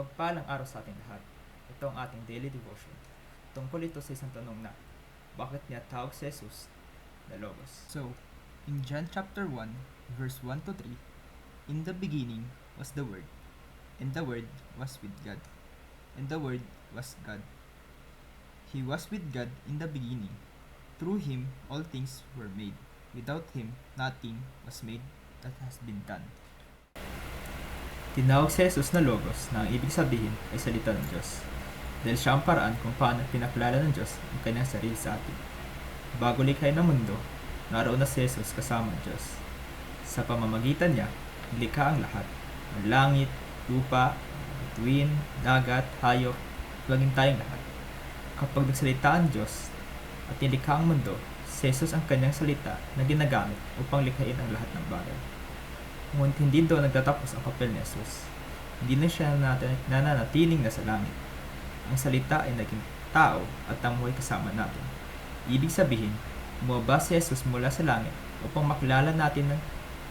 Mapagpalang araw sa ating lahat. Ito ang ating daily devotion. Tungkol ito sa isang tanong na, bakit niya tawag si Jesus na Logos? So, in John chapter 1, verse 1 to 3, in the beginning was the Word, and the Word was with God, and the Word was God. He was with God in the beginning. Through Him all things were made. Without Him nothing was made that has been done. Tinawag si Jesus na Logos na ang ibig sabihin ay salita ng Diyos. Dahil siya ang paraan kung paano pinakilala ng Diyos ang kanyang sarili sa atin. Bago likhain ng mundo, naroon na si Jesus kasama ng Diyos. Sa pamamagitan niya, nilikha ang lahat. Ang langit, lupa, bituin, dagat, hayop, maging tayong lahat. Kapag nagsalita ang Diyos at nilikha ang mundo, si Jesus ang kanyang salita na ginagamit upang likhain ang lahat ng bagay. Ngunit hindi doon nagtatapos ang papel ni Jesus. Hindi na siya nananatiling nasa langit. Ang salita ay naging tao at namuhay kasama natin. Ibig sabihin, bumaba si Jesus mula sa langit upang makilala natin ng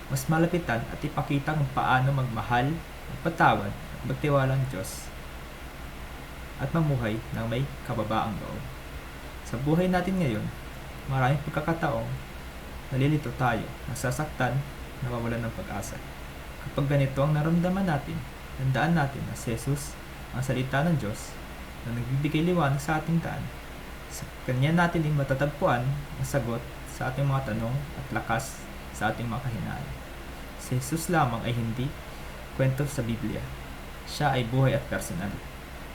mas malapitan at ipakita kung paano magmahal, magpatawad at magtiwala ang Diyos at mamuhay ng may kababaang loob. Sa buhay natin ngayon, maraming pagkakataong nalilito tayo, nasasaktan, nawawalan ng pag-asa. Kapag ganito ang naramdaman natin, tandaan natin na si Jesus, ang salita ng Diyos, na nagbibigay liwanag sa ating daan. Sa Kanya natin din matatagpuan ang sagot sa ating mga tanong at lakas sa ating mga kahinaan. Si Jesus lamang ay hindi kwento sa Biblia. Siya ay buhay at personal.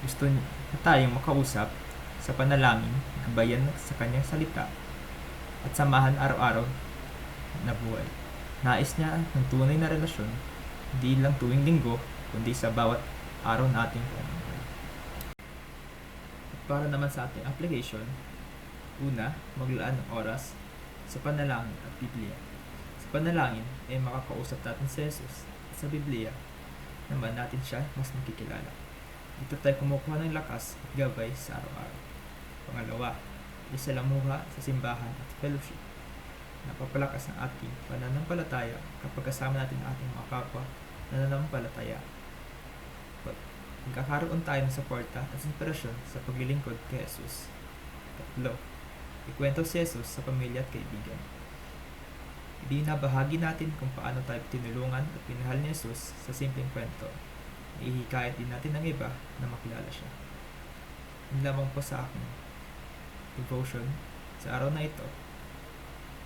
Gusto niya tayong makausap sa panalangin, gabayan sa Kanyang salita, at samahan araw-araw na buhay. Nais niya ng tunay na relasyon, hindi lang tuwing linggo, kundi sa bawat araw na ating pamumuhay. At para naman sa ating application, una, maglaan ng oras sa panalangin at Biblia. Sa panalangin ay makakausap natin si Jesus, at sa Biblia naman natin siya mas makikilala. Dito tayo kumukuha ng lakas at gabay sa araw-araw. Pangalawa, isalamuha sa simbahan at fellowship. Napapalakas ang ating pananampalataya kapag kasama natin ang ating mga kapwa nananampalataya. Magkakaroon tayo ng suporta at inspirasyon sa paglilingkod kay Jesus. Tatlo, ikwento si Jesus sa pamilya at kaibigan. Ibinabahagi natin kung paano tayo tinulungan at pinahal ni Jesus sa simpleng kwento. Ihikayat din natin ng iba na makilala siya. Yun lamang po sa aking devotion sa araw na ito.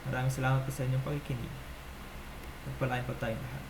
Maraming salamat po sa inyong pakikinig. Pagpalain po tayong lahat.